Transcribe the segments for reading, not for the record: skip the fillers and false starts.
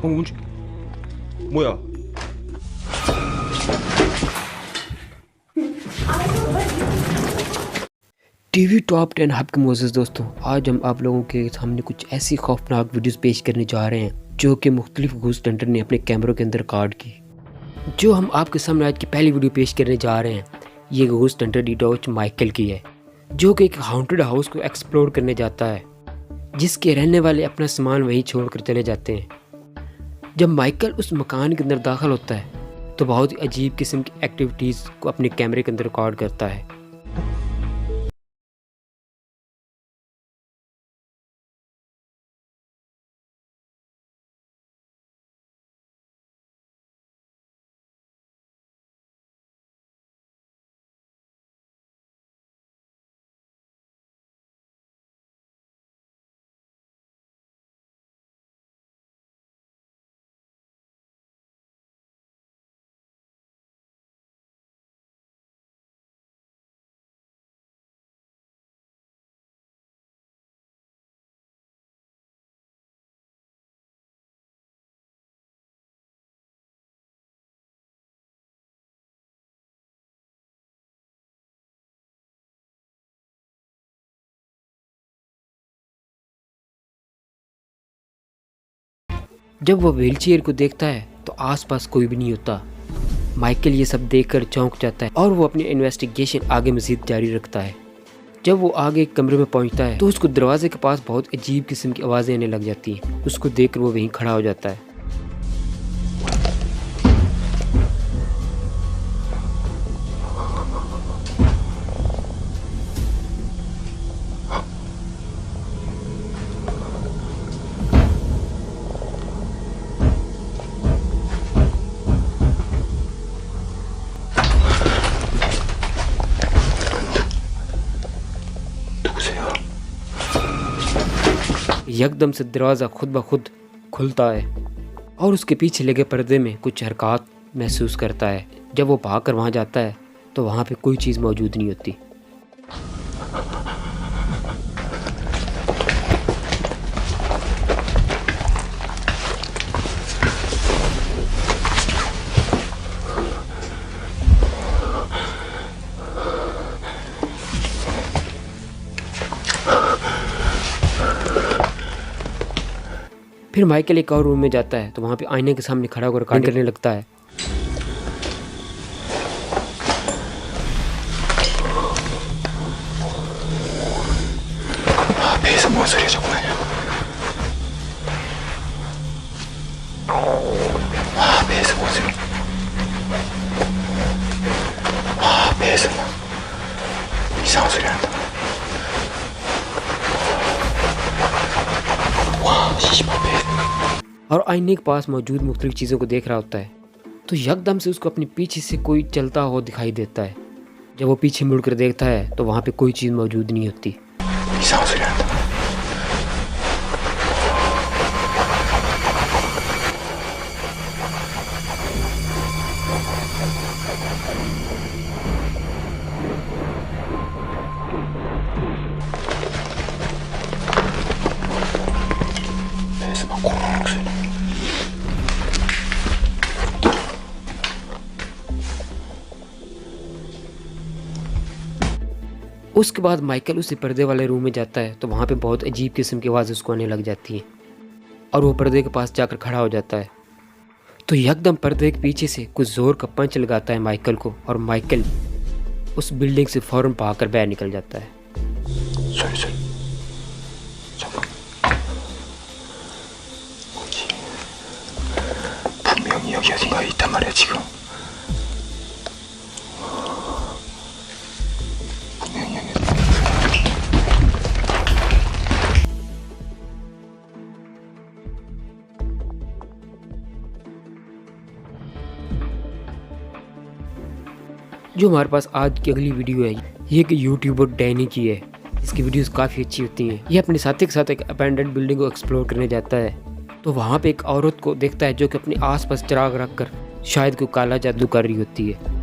방금 뭐야? TV top 10 आपके मोअज़्ज़ज़ दोस्तों, आज हम आप लोगों के सामने कुछ ऐसी खौफनाक वीडियोस पेश करने जा रहे हैं जो कि मुख्तलिफ घूस हंटर ने अपने कैमरों के अंदर रिकॉर्ड की। जो हम आपके सामने आज की पहली वीडियो पेश करने जा रहे हैं, ये घूस हंटर डिटॉच माइकल की है, जो कि एक हाउंटेड हाउस को एक्सप्लोर करने जाता है, जिसके रहने वाले अपना सामान वहीं छोड़कर चले जाते हैं। जब माइकल उस मकान के अंदर दाखिल होता है तो बहुत ही अजीब किस्म की एक्टिविटीज़ को अपने कैमरे के अंदर रिकॉर्ड करता है। जब वह व्हीलचेयर को देखता है तो आसपास कोई भी नहीं होता। माइकल ये सब देखकर चौंक जाता है और वो अपनी इन्वेस्टिगेशन आगे मजीद जारी रखता है। जब वो आगे एक कमरे में पहुंचता है तो उसको दरवाजे के पास बहुत अजीब किस्म की आवाज़ें आने लग जाती हैं। उसको देखकर वो वहीं खड़ा हो जाता है। यकदम से दरवाज़ा खुद ब खुद खुलता है और उसके पीछे लगे पर्दे में कुछ हरकत महसूस करता है। जब वो भाग कर वहाँ जाता है तो वहाँ पे कोई चीज़ मौजूद नहीं होती। फिर माइकल एक और रूम में जाता है तो वहाँ पे आईने के सामने खड़ा होकर रिकॉर्ड करने लगता है। 배에서 뭔 소리야 자꾸 나냐? 배에서 뭔 소리? 배에서 이상한 소리 난다. 씨발 배. और आईने के पास मौजूद मुख्तलिफ चीज़ों को देख रहा होता है तो यकदम से उसको अपने पीछे से कोई चलता हुआ दिखाई देता है। जब वो पीछे मुड़कर देखता है तो वहाँ पे कोई चीज़ मौजूद नहीं होती। 이상한 소리 난다. 배에서 막 고르는 소리. उसके बाद माइकल उसी पर्दे वाले रूम में जाता है तो वहाँ पे बहुत अजीब किस्म की आवाज़ उसको आने लग जाती है और वो पर्दे के पास जाकर खड़ा हो जाता है। तो यकदम पर्दे के पीछे से कुछ ज़ोर का पंच लगाता है माइकल को और माइकल उस बिल्डिंग से फ़ौरन भागकर बाहर निकल जाता है। 소리. 잠깐. 뭐지? 분명히 여기 어딘가에 있단 말이야 지금. 분명히 여기. जो हमारे पास आज की अगली वीडियो है ये कि यूट्यूबर डैनी की है। इसकी वीडियोस काफ़ी अच्छी होती हैं। ये अपने साथी के साथ एक अबैंडन्ड बिल्डिंग को एक्सप्लोर करने जाता है तो वहाँ पे एक औरत को देखता है जो कि अपने आसपास चिराग रख कर शायद कोई काला जादू कर रही होती है।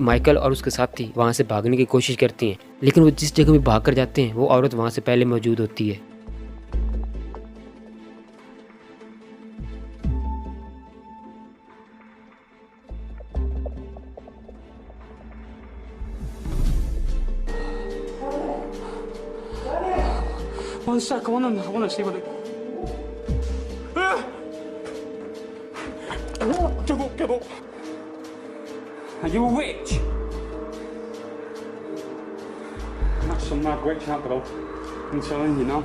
माइकल और उसके साथी वहाँ से भागने की कोशिश करती हैं, लेकिन वो जिस जगह में भाग कर जाते हैं वो औरत वहाँ से पहले मौजूद होती है। One sec, I wanna see what it. Give up. Are you a witch? That's some mad witch, that girl. I'm telling you now.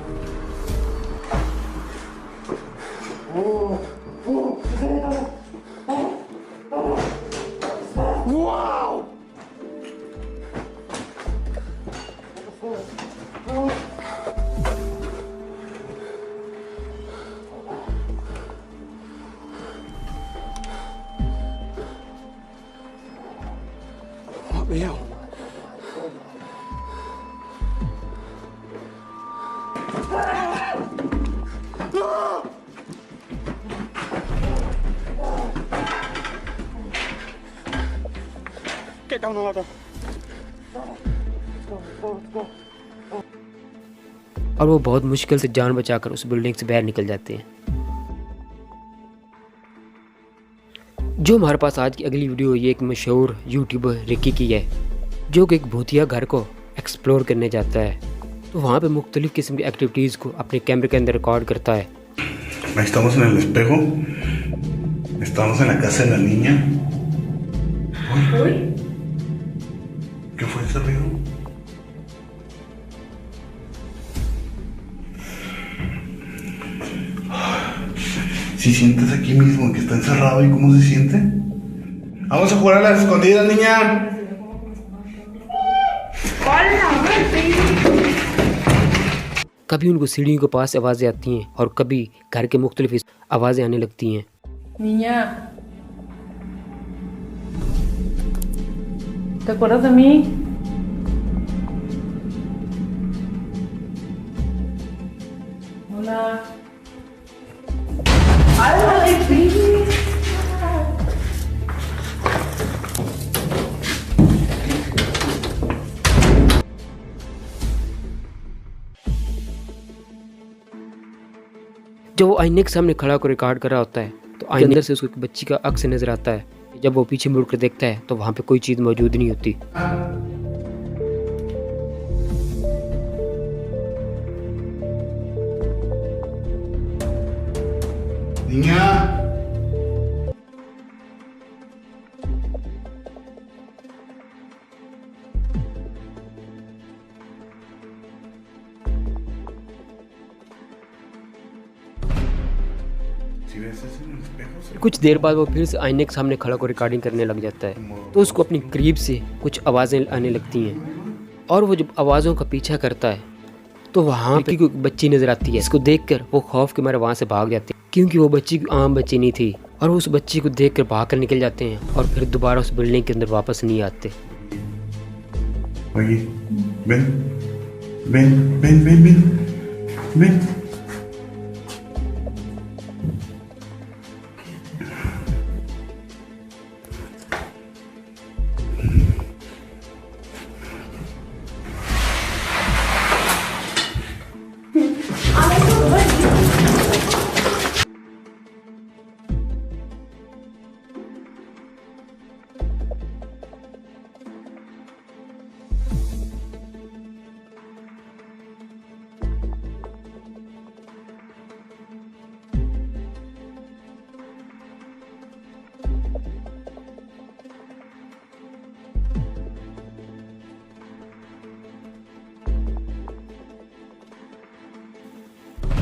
Wow! What the hell? Get down the ladder. और वो बहुत मुश्किल से जान बचाकर उस building से बाहर निकल जाते हैं। जो हमारे पास आज की अगली वीडियो ये एक मशहूर यूट्यूबर रिकी की है, जो कि एक भूतिया घर को एक्सप्लोर करने जाता है। तो वहाँ पे मुख्तलिफ किस्म की एक्टिविटीज़ को अपने कैमरे के अंदर रिकॉर्ड करता है। Estamos en el espejo. Estamos en la casa de la niña. Uy. ¿Qué fue ese ruido? Si sientes aquí mismo que está encerrado y cómo se siente. Vamos a jugar a las escondidas, niña. कभी उनको सीढ़ियों के पास आवाज़ें आती हैं और कभी घर के मुख्तलिफ आवाज़ें आने लगती हैं। Niña, ¿te acuerdas de mí? Hola. ¡Ay, baby! जब वो आईने के सामने खड़ा होकर रिकॉर्ड कर रहा होता है तो आईने अंदर से उसको एक बच्ची का अक्स नजर आता है। जब वो पीछे मुड़कर देखता है तो वहाँ पे कोई चीज़ मौजूद नहीं होती। Niña. Si ves eso en el espejo, se कुछ देर बाद वो फिर से आईने के सामने खड़ा होकर रिकॉर्डिंग करने लग जाता है तो उसको अपनी करीब से कुछ आवाज़ें आने लगती हैं और वो जब आवाज़ों का पीछा करता है तो वहाँ पे कोई बच्ची नज़र आती है। इसको देखकर वो खौफ के मारे वहाँ से भाग जाते हैं, क्योंकि वो बच्ची आम बच्ची नहीं थी और वो उस बच्ची को देखकर भाग कर निकल जाते हैं और फिर दोबारा उस बिल्डिंग के अंदर वापस नहीं आते। Oye, ven, ven, ven, ven, ven, ven.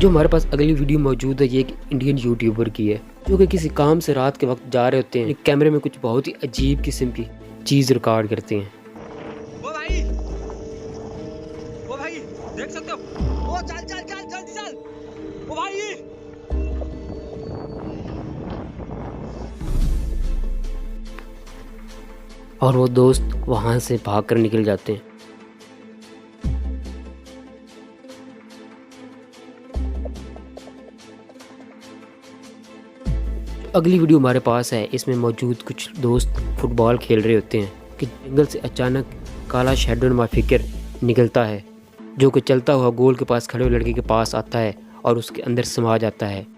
जो हमारे पास अगली वीडियो मौजूद है ये एक इंडियन यूट्यूबर की है, जो कि किसी काम से रात के वक्त जा रहे होते हैं, कैमरे में कुछ बहुत ही अजीब किस्म की चीज़ रिकॉर्ड करते हैं। वो भाई देख सकते हो, वो चल चल चल जल्दी चल, वो भाई और वो दोस्त वहाँ से भाग कर निकल जाते हैं। अगली वीडियो हमारे पास है, इसमें मौजूद कुछ दोस्त फुटबॉल खेल रहे होते हैं कि जंगल से अचानक काला शैडो नुमा फिगर निकलता है, जो कि चलता हुआ गोल के पास खड़े हुए लड़के के पास आता है और उसके अंदर समा जाता है।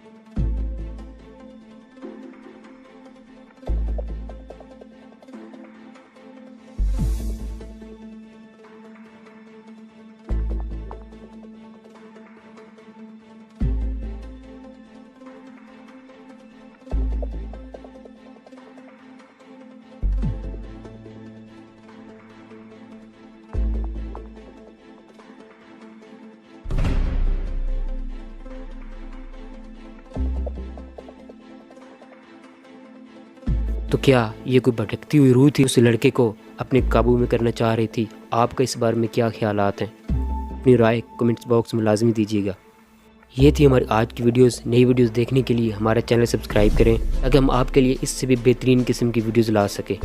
तो क्या ये कोई भटकती हुई रूह थी, उस लड़के को अपने काबू में करना चाह रही थी? आपका इस बारे में क्या ख्यालात हैं? अपनी राय कमेंट्स बॉक्स में लाजमी दीजिएगा। ये थी हमारी आज की वीडियोस। नई वीडियोस देखने के लिए हमारा चैनल सब्सक्राइब करें ताकि हम आपके लिए इससे भी बेहतरीन किस्म की वीडियोस ला सकें।